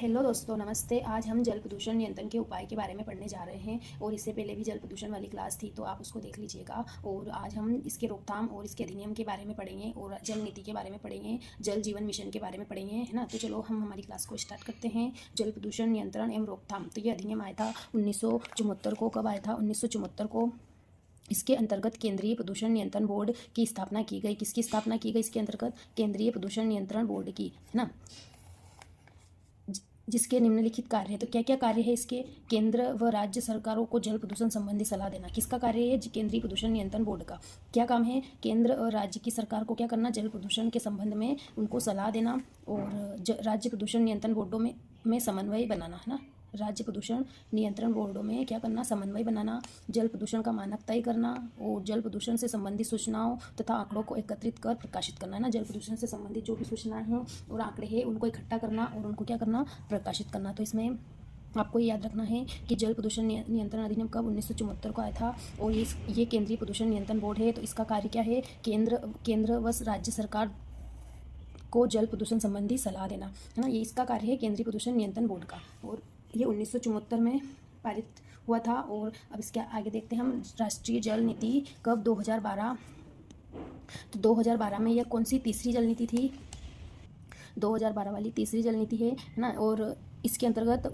Hello दोस्तों, नमस्ते। आज हम जल प्रदूषण नियंत्रण के उपाय के बारे में पढ़ने जा रहे हैं और इससे पहले भी जल प्रदूषण वाली क्लास थी तो आप उसको देख लीजिएगा। और आज हम इसके रोकथाम और इसके अधिनियम के बारे में पढ़ेंगे और जल नीति के बारे में पढ़ेंगे, जल जीवन मिशन के बारे में पढ़ेंगे, है ना। तो चलो हम हमारी क्लास को स्टार्ट करते हैं। जल प्रदूषण नियंत्रण एवं रोकथाम, तो ये अधिनियम आया था 1974 को। कब आया था? 1974 को। इसके अंतर्गत केंद्रीय प्रदूषण नियंत्रण बोर्ड की स्थापना की गई। किसकी स्थापना की गई इसके अंतर्गत? केंद्रीय प्रदूषण नियंत्रण बोर्ड की, है ना। जिसके निम्नलिखित कार्य है। तो क्या क्या कार्य है इसके? केंद्र व राज्य सरकारों को जल प्रदूषण संबंधी सलाह देना। किसका कार्य है? केंद्रीय प्रदूषण नियंत्रण बोर्ड का। क्या काम है? केंद्र और राज्य की सरकार को क्या करना? जल प्रदूषण के संबंध में उनको सलाह देना और राज्य प्रदूषण नियंत्रण बोर्डों में समन्वय बनाना, है ना। राज्य प्रदूषण नियंत्रण बोर्डों में क्या करना? समन्वय बनाना, जल प्रदूषण का मानक तय करना और जल प्रदूषण से संबंधित सूचनाओं तथा आंकड़ों को एकत्रित कर प्रकाशित करना, है ना। जल प्रदूषण से संबंधित जो भी सूचनाएं हैं और आंकड़े हैं उनको इकट्ठा करना और उनको क्या करना? प्रकाशित करना। तो इसमें आपको ये याद रखना है कि जल प्रदूषण नियंत्रण अधिनियम कब? 1974 को आया था और ये केंद्रीय प्रदूषण नियंत्रण बोर्ड है। तो इसका कार्य क्या है? केंद्र व राज्य सरकार को जल प्रदूषण संबंधी सलाह देना, है ना। ये इसका कार्य है केंद्रीय प्रदूषण नियंत्रण बोर्ड का। और ये 1974 में पारित हुआ था। और अब इसके आगे देखते हैं हम। राष्ट्रीय जल नीति कब? 2012। तो 2012 में यह कौन सी तीसरी जल नीति थी? 2012 वाली तीसरी जल नीति है ना। और इसके अंतर्गत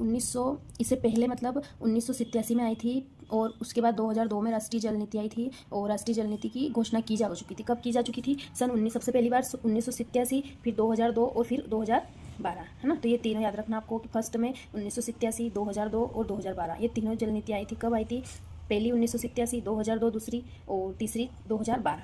इससे पहले मतलब 1987 में आई थी और उसके बाद 2002 में राष्ट्रीय जल नीति आई थी। और राष्ट्रीय जल नीति की घोषणा की जा चुकी थी। कब की जा चुकी थी? सबसे पहली बार 1987, फिर 2002 और फिर 2012, है ना। तो ये तीनों याद रखना आपको कि फर्स्ट में 1987, 2002 और 2012 ये तीनों जल नीति आई थी। कब आई थी? पहली 1987, 2002 दूसरी और तीसरी 2012।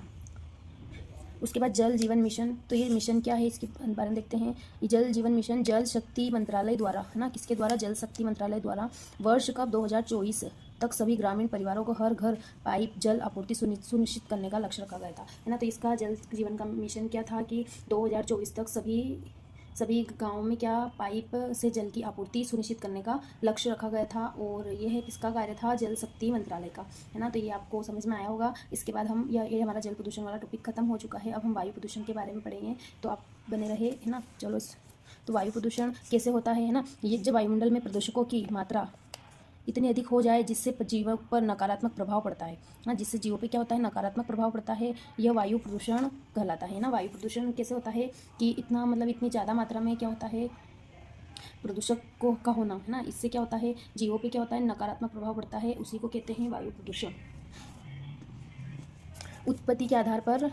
उसके बाद जल जीवन मिशन। तो ये मिशन क्या है इसके बारे में देखते हैं। ये जल जीवन मिशन जल शक्ति मंत्रालय द्वारा, है ना। किसके द्वारा? जल शक्ति मंत्रालय द्वारा वर्ष कब? 2024 तक सभी ग्रामीण परिवारों को हर घर पाइप जल आपूर्ति सुनिश्चित करने का लक्ष्य रखा गया था, है ना। तो इसका जल जीवन का मिशन क्या था कि 2024 तक सभी गाँव में क्या पाइप से जल की आपूर्ति सुनिश्चित करने का लक्ष्य रखा गया था। और ये है किसका कार्य था? जल शक्ति मंत्रालय का, है ना। तो ये आपको समझ में आया होगा। इसके बाद हम ये हमारा जल प्रदूषण वाला टॉपिक खत्म हो चुका है। अब हम वायु प्रदूषण के बारे में पढ़ेंगे, तो आप बने रहे, है ना। चलो तो वायु प्रदूषण कैसे होता है ना। ये जब वायुमंडल में प्रदूषकों की मात्रा इतनी अधिक हो जाए जिससे जीवों पर नकारात्मक प्रभाव पड़ता है ना। जिससे जीवों पे क्या होता है? नकारात्मक प्रभाव पड़ता है। यह वायु प्रदूषण कहलाता है ना। वायु प्रदूषण कैसे होता है कि इतनी ज़्यादा मात्रा में क्या होता है? प्रदूषक का होना, है ना। इससे क्या होता है? जीवों पे क्या होता है? नकारात्मक प्रभाव पड़ता है। उसी को कहते हैं वायु प्रदूषण। उत्पत्ति के आधार पर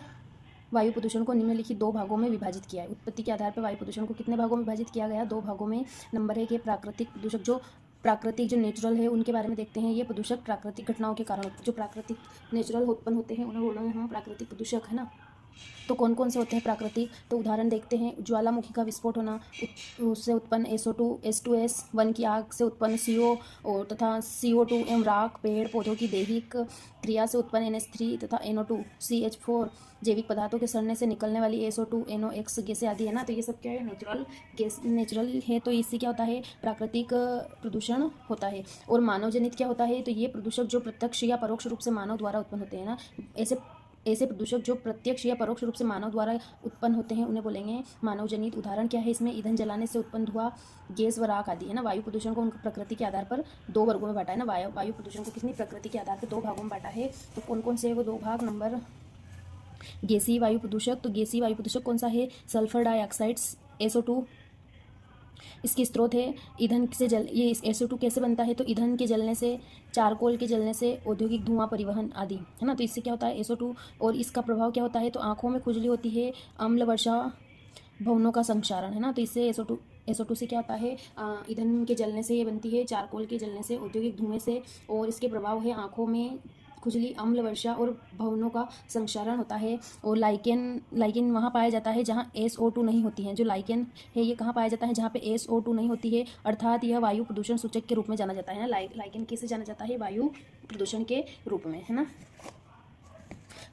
वायु प्रदूषण को निम्नलिखित दो भागों में विभाजित किया है। उत्पत्ति के आधार पर वायु प्रदूषण को कितने भागों में विभाजित किया गया? दो भागों में। नंबर 1 है प्राकृतिक प्रदूषक। जो नेचुरल है उनके बारे में देखते हैं। ये प्रदूषक प्राकृतिक घटनाओं के कारण जो प्राकृतिक नेचुरल उत्पन्न होते हैं उन्हें बोलते हैं हम प्राकृतिक प्रदूषक, है ना। तो कौन कौन से होते हैं प्राकृतिक? तो उदाहरण देखते हैं। ज्वालामुखी का विस्फोट होना, उससे उत्पन्न SO2, H2S, वन की आग से उत्पन्न CO और तथा CO2 एवं राख, पेड़ पौधों की दैहिक क्रिया से उत्पन्न NH3 तथा NO2, CH4, जैविक पदार्थों के सड़ने से निकलने वाली SO2, NOx गैसें आदि, है ना। तो ये सब क्या है? नेचुरल है। तो इससे क्या होता है? प्राकृतिक प्रदूषण होता है। और मानव जनित क्या होता है? तो ये प्रदूषक जो प्रत्यक्ष या परोक्ष रूप से मानव द्वारा उत्पन्न होते हैं ना। ऐसे प्रदूषक जो प्रत्यक्ष या परोक्ष रूप से मानव द्वारा उत्पन्न होते हैं उन्हें बोलेंगे मानव जनित। उदाहरण क्या है इसमें? ईंधन जलाने से उत्पन्न धुआं, गैस व राख आदि, है ना। वायु प्रदूषण को उनकी प्रकृति के आधार पर दो वर्गों में बांटा है ना। वायु प्रदूषण को कितनी प्रकृति के आधार पर दो भागों में बांटा है। तो कौन कौन से है वो दो भाग? नंबर गैसीय वायु प्रदूषक। तो गैसीय वायु प्रदूषक कौन सा है? Sulphur dioxide, SO2। इसके स्रोत है ईंधन से ये SO2 कैसे बनता है? तो ईंधन के जलने से, चारकोल के जलने से, औद्योगिक धुआं, परिवहन आदि, है ना। तो इससे क्या होता है? SO2। और इसका प्रभाव क्या होता है? तो आंखों में खुजली होती है, अम्ल वर्षा, भवनों का संक्षारण, है ना। तो इससे SO2 से क्या होता है? ईंधन के जलने से ये बनती है, चारकोल के जलने से, औद्योगिक धुएं से। और इसके प्रभाव है आंखों में खुजली, अम्ल वर्षा और भवनों का संक्षारण होता है। और लाइकेन वहाँ पाया जाता है जहाँ SO2 नहीं होती है। जो लाइकेन है ये कहाँ पाया जाता है? जहाँ पे SO2 नहीं होती है। अर्थात यह वायु प्रदूषण सूचक के रूप में जाना जाता है ना। लाइकेन कैसे जाना जाता है? वायु प्रदूषण के रूप में, है ना।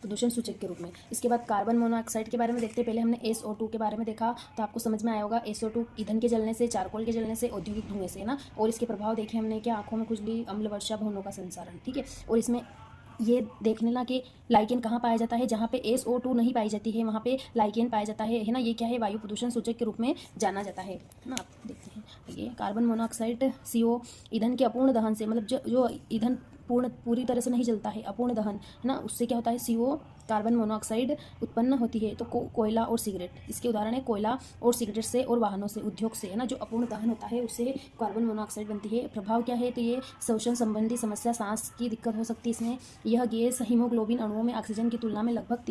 प्रदूषण सूचक के रूप में। इसके बाद कार्बन मोनोऑक्साइड के बारे में देखते हैं। पहले हमने SO2 के बारे में देखा तो आपको समझ में आया होगा। SO2 ईंधन के जलने से, चारकोल के जलने से, औद्योगिक धुएं से, है ना। और इसके प्रभाव देखे हमने क्या? आंखों में खुजली, अम्ल वर्षा, भवनों का संक्षारण, ठीक है। और इसमें ये देख लेना कि लाइकेन कहाँ पाया जाता है? जहाँ पे SO2 नहीं पाई जाती है वहाँ पे लाइकेन पाया जाता है ना। ये क्या है? वायु प्रदूषण सूचक के रूप में जाना जाता है ना। आप देखते हैं ये कार्बन मोनोऑक्साइड CO ईंधन के अपूर्ण दहन से, मतलब जो ईंधन पूरी तरह से नहीं जलता है, अपूर्ण दहन है ना, उससे क्या होता है CO कार्बन मोनोऑक्साइड उत्पन्न होती है। तो कोयला और सिगरेट इसके उदाहरण है, कोयला और सिगरेट से और वाहनों से, उद्योग से, है ना, जो अपूर्ण दहन होता है उससे कार्बन मोनोऑक्साइड बनती है। प्रभाव क्या है, तो ये श्वसन संबंधी समस्या, सांस की दिक्कत हो सकती है इसमें। यह गैस हीमोग्लोबिन अणुओं में ऑक्सीजन की तुलना में लगभग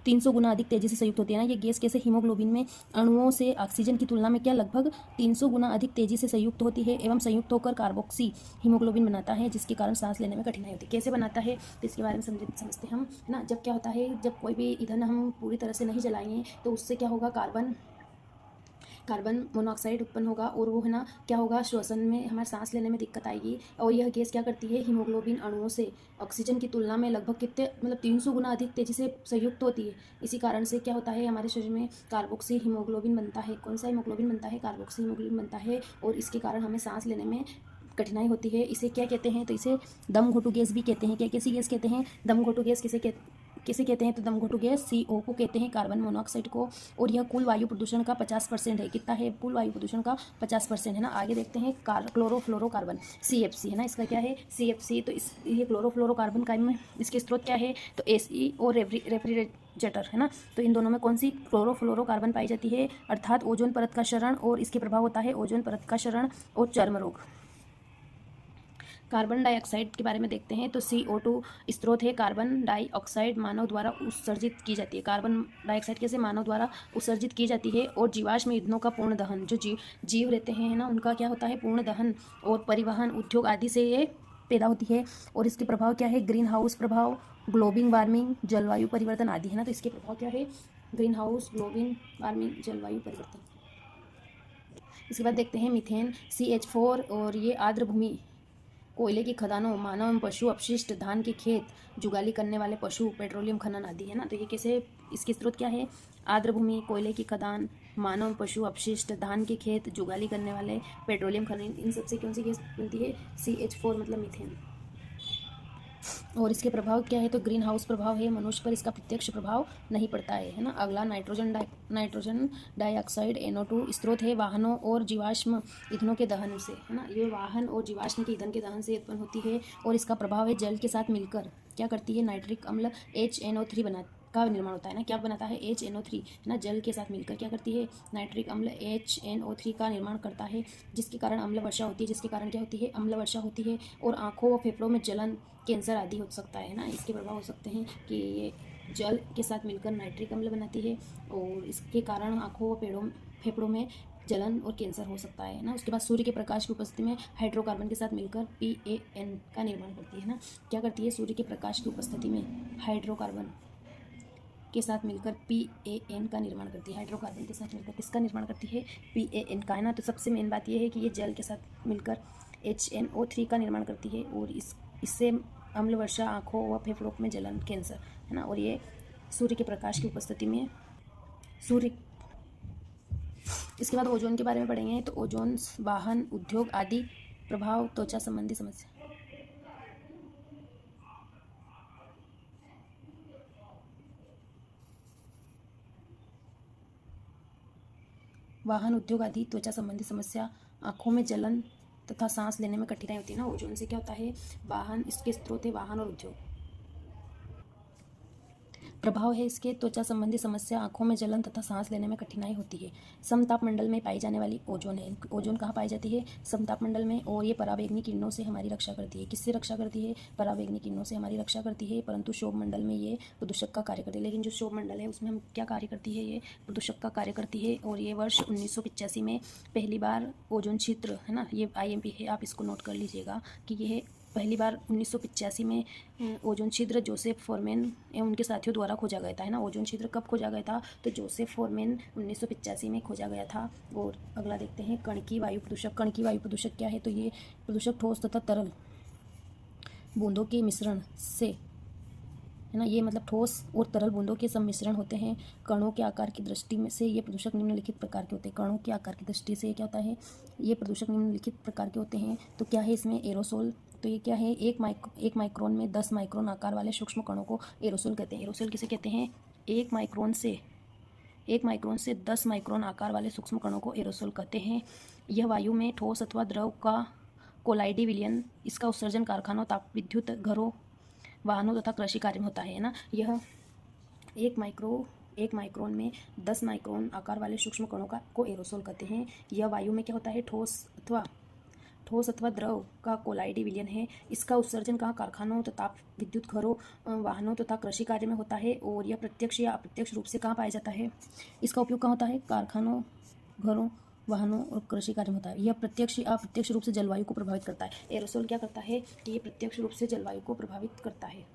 300 गुना अधिक तेजी से संयुक्त होती है ना। ये गैस कैसे हीमोग्लोबिन में अणुओं से ऑक्सीजन की तुलना में क्या लगभग 300 गुना अधिक तेजी से संयुक्त होती है एवं संयुक्त होकर कार्बोक्सी हीमोग्लोबिन बनाता है, जिसके कारण सांस लेने में कठिनाई होती है। कैसे बनाता है तो इसके बारे में समझते हम, है ना। जब क्या होता है, जब कोई भी ईंधन हम पूरी तरह से नहीं जलाएंगे तो उससे क्या होगा, कार्बन मोनोऑक्साइड उत्पन्न होगा और वो, है ना, क्या होगा, श्वसन में हमारे सांस लेने में दिक्कत आएगी। और यह गैस क्या करती है, हीमोग्लोबिन अणुओं से ऑक्सीजन की तुलना में लगभग कितने, मतलब 300 गुना अधिक तेजी से संयुक्त होती है। इसी कारण से क्या होता है, हमारे शरीर में कार्बोक्सी हीमोग्लोबिन बनता है। कौन सा हीमोग्लोबिन बनता है, कार्बोक्सी हीमोग्लोबिन बनता है, और इसके कारण हमें सांस लेने में कठिनाई होती है। इसे क्या कहते हैं, तो इसे दम घोटू गैस भी कहते हैं। क्या कैसी गैस कहते हैं, दम घोटू गैस किसे कहते हैं, तो दम घोटू गैस CO को कहते हैं, कार्बन मोनोऑक्साइड को। और यह कुल वायु प्रदूषण का 50% है। कितना है, कुल वायु प्रदूषण का 50% है ना। आगे देखते हैं क्लोरोफ्लोरोकार्बन, CFC, है ना, इसका क्या है, CFC। तो ये क्लोरोफ्लोरोकार्बन का में इसके स्रोत क्या है, तो AC और रेफ्रिजरेटर, है ना। तो इन दोनों में कौन सी क्लोरोफ्लोरोकार्बन पाई जाती है, अर्थात ओजोन परत का क्षरण, और इसके प्रभाव होता है ओजोन परत का क्षरण और चर्म रोग। कार्बन डाइऑक्साइड के बारे में देखते हैं, तो CO2 स्रोत है। कार्बन डाइऑक्साइड मानव द्वारा उत्सर्जित की जाती है। कार्बन डाइऑक्साइड कैसे मानव द्वारा उत्सर्जित की जाती है। और जीवाश्म ईंधनों का पूर्ण दहन, जो जीव रहते हैं, है ना, उनका क्या होता है, पूर्ण दहन, और परिवहन, उद्योग आदि से ये पैदा होती है। और इसके प्रभाव क्या है, ग्रीन हाउस प्रभाव, ग्लोबल वार्मिंग, जलवायु परिवर्तन आदि, है ना। तो इसके प्रभाव क्या है, ग्रीन हाउस, ग्लोबल वार्मिंग, जलवायु परिवर्तन। इसके बाद देखते हैं मीथेन, CH4, और ये आर्द्र भूमि, कोयले की खदानों, मानव एवं पशु अपशिष्ट, धान के खेत, जुगाली करने वाले पशु, पेट्रोलियम खनन आदि, है ना। तो ये कैसे, इसके स्रोत क्या है, आर्द्र भूमि, कोयले की खदान, मानव पशु अपशिष्ट, धान के खेत, जुगाली करने वाले, पेट्रोलियम खनन, इन सबसे कौन सी गैस बनती है, CH4 मतलब मीथेन। और इसके प्रभाव क्या है, तो ग्रीन हाउस प्रभाव है, मनुष्य पर इसका प्रत्यक्ष प्रभाव नहीं पड़ता है ना। अगला नाइट्रोजन डाइऑक्साइड, NO2 स्रोत है, वाहनों और जीवाश्म ईंधनों के दहन से, है ना। ये वाहन और जीवाश्म के ईंधन के दहन से उत्पन्न होती है। और इसका प्रभाव है, जल के साथ मिलकर क्या करती है, नाइट्रिक अम्ल HNO3 का निर्माण होता है ना। क्या बनाता है, HNO3, है ना, जल के साथ मिलकर क्या करती है, नाइट्रिक अम्ल HNO3 का निर्माण करता है, जिसके कारण अम्ल वर्षा होती है। जिसके कारण क्या होती है, अम्ल वर्षा होती है। और आँखों व फेफड़ों में जलन, कैंसर आदि हो सकता है ना। इसके प्रभाव हो सकते हैं कि ये जल के साथ मिलकर नाइट्रिक अम्ल बनाती है, और इसके कारण आँखों व फेफड़ों में जलन और कैंसर हो सकता है ना। उसके बाद सूर्य के प्रकाश की उपस्थिति में हाइड्रोकार्बन के साथ मिलकर PAN का निर्माण करती है ना। क्या करती है, सूर्य के प्रकाश की उपस्थिति में हाइड्रोकार्बन के साथ मिलकर PAN का निर्माण करती है। हाइड्रोकार्बन के साथ मिलकर किसका निर्माण करती है, PAN का, है ना। तो सबसे मेन बात यह है कि ये जल के साथ मिलकर HNO3 का निर्माण करती है, और इससे अम्ल वर्षा, आँखों व फेफड़ों में जलन, कैंसर, है ना। और ये सूर्य के प्रकाश की उपस्थिति में इसके बाद ओजोन के बारे में पढ़ेंगे, तो ओजोन, वाहन, उद्योग आदि प्रभाव, त्वचा संबंधी समस्या। वाहन, उद्योग आदि त्वचा संबंधी समस्या, आँखों में जलन तथा सांस लेने में कठिनाई होती है ना। ओजोन से क्या होता है, वाहन, इसके स्रोत है वाहन और उद्योग। प्रभाव है इसके, त्वचा संबंधी समस्या, आंखों में जलन तथा सांस लेने में कठिनाई होती है। समतापमंडल में पाई जाने वाली ओजोन है। ओजोन कहाँ पाई जाती है, समतापमंडल में। और ये पराबैंगनी किरणों से हमारी रक्षा करती है। किससे रक्षा करती है, पराबैंगनी किरणों से हमारी रक्षा करती है। परंतु शोभ मंडल में ये प्रदूषक का कार्य करती है। लेकिन जो शोभ मंडल है उसमें हम क्या कार्य करती है, ये प्रदूषक का कार्य करती है। और ये वर्ष 1985 में पहली बार ओजोन क्षेत्र, है ना, ये IMP है, आप इसको नोट कर लीजिएगा कि ये पहली बार 1985 में ओजोन छिद्र जोसेफ फोरमैन एवं उनके साथियों द्वारा खोजा गया था, है ना। ओजोन छिद्र कब खोजा गया था, तो जोसेफ फोरमैन 1985 में खोजा गया था। और अगला देखते हैं कणकीय वायु प्रदूषक। कणकीय वायु प्रदूषक क्या है, तो ये प्रदूषक ठोस तथा तरल बूंदों के मिश्रण से, है ना, ये मतलब ठोस और तरल बूंदों के सम्मिश्रण होते हैं। कणों के आकार की दृष्टि में से ये प्रदूषक निम्नलिखित प्रकार के होते हैं। कणों के आकार की दृष्टि से क्या होता है, ये प्रदूषक निम्नलिखित प्रकार के होते हैं। तो क्या है इसमें, एरोसोल। तो ये क्या है, एक माइक्रोन में 10 माइक्रोन आकार वाले सूक्ष्म कणों को एरोसोल कहते हैं। एरोसोल किसे कहते हैं, एक माइक्रोन से 10 माइक्रोन आकार वाले सूक्ष्म कणों को एरोसोल कहते हैं। यह वायु में ठोस अथवा द्रव का कोलाइडी विलयन, इसका उत्सर्जन कारखानों, ताप विद्युत घरों, वाहनों तथा कृषि कार्य में होता है ना। यह 1 माइक्रोन में 10 माइक्रोन आकार वाले सूक्ष्म कणों को एरोसोल कहते हैं। यह वायु में क्या होता है, ठोस अथवा द्रव का कोलाइडी विलयन है। इसका उत्सर्जन कहाँ, कारखानों तथा ताप विद्युत घरों, वाहनों तथा कृषि कार्य में होता है। और यह प्रत्यक्ष या अप्रत्यक्ष रूप से कहाँ पाया जाता है, इसका उपयोग कहाँ होता है, कारखानों, घरों, वाहनों और कृषि कार्य में होता है। यह प्रत्यक्ष या अप्रत्यक्ष रूप से जलवायु को प्रभावित करता है। एरोसोल क्या करता है कि ये प्रत्यक्ष रूप से जलवायु को प्रभावित करता है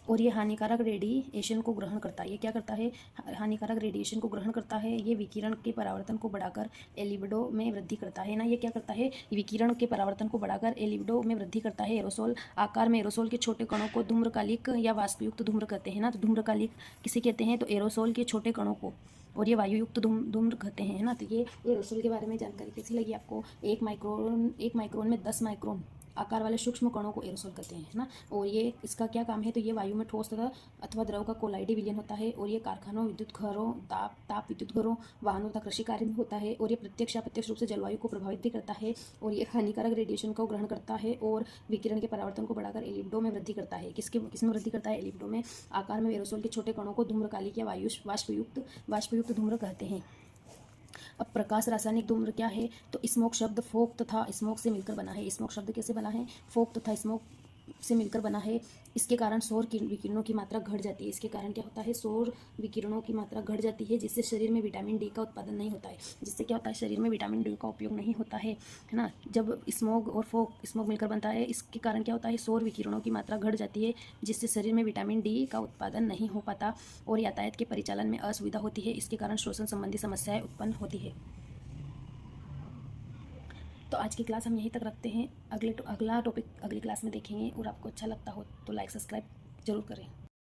और ये हानिकारक रेडिएशन को ग्रहण करता है। ये क्या करता है, हानिकारक रेडिएशन को ग्रहण करता है। ये विकिरण के परावर्तन को बढ़ाकर एलिबिडो में वृद्धि करता है ना। ये क्या करता है, विकिरण के परावर्तन को बढ़ाकर एलिबिडो में वृद्धि करता है। एरोसोल आकार में एरोसोल के छोटे कणों को धूम्रकालिक या वाष्पयुक्त धूम्र कहते हैं ना। तो धूम्रकालिक किसे कहते हैं, तो एरोसोल के छोटे कणों को, और ये वायुयुक्त धूम्र कहते हैं ना। तो ये एरोसोल के बारे में जानकारी कैसी लगी आपको। 1 माइक्रोन में 10 माइक्रोन आकार वाले सूक्ष्म कणों को एरोसोल कहते हैं ना। और ये इसका क्या काम है, तो ये वायु में ठोस तथा अथवा द्रव का कोलाइडी विलयन होता है। और ये कारखानों, विद्युत घरों, ताप विद्युत घरों, वाहनों तथा कृषि कार्य में होता है। और ये प्रत्यक्ष या अप्रत्यक्ष रूप से जलवायु को प्रभावित भी करता है। और ये हानिकारक रेडिएशन को ग्रहण करता है और विकिरण के परावर्तन को बढ़ाकर एलिबिडो में वृद्धि करता है। किसमें वृद्धि करता है, एलिबिडो में। आकार में एरोसोल के छोटे कणों को धूम्रकालिक या वाष्पयुक्त धूम्र कहते हैं। अब प्रकाश रासायनिक धूम्र क्या है, तो स्मोक शब्द फोक तथा स्मोक से मिलकर बना है। स्मोक शब्द कैसे बना है, फोक तथा स्मोक से मिलकर बना है। इसके कारण सौर विकिरणों की मात्रा घट जाती है। इसके कारण क्या होता है, सौर विकिरणों की मात्रा घट जाती है, जिससे शरीर में विटामिन डी का उत्पादन नहीं होता है। जिससे क्या होता है, शरीर में विटामिन डी का उपयोग नहीं होता है ना। जब स्मोक और स्मोक मिलकर बनता है, इसके कारण क्या होता है, सौर विकिरणों की मात्रा घट जाती है, जिससे शरीर में विटामिन डी का उत्पादन नहीं हो पाता और यातायात के परिचालन में असुविधा होती है। इसके कारण श्वसन संबंधी समस्याएं उत्पन्न होती है। तो आज की क्लास हम यहीं तक रखते हैं। अगला टॉपिक अगली क्लास में देखेंगे। और आपको अच्छा लगता हो तो लाइक सब्सक्राइब जरूर करें।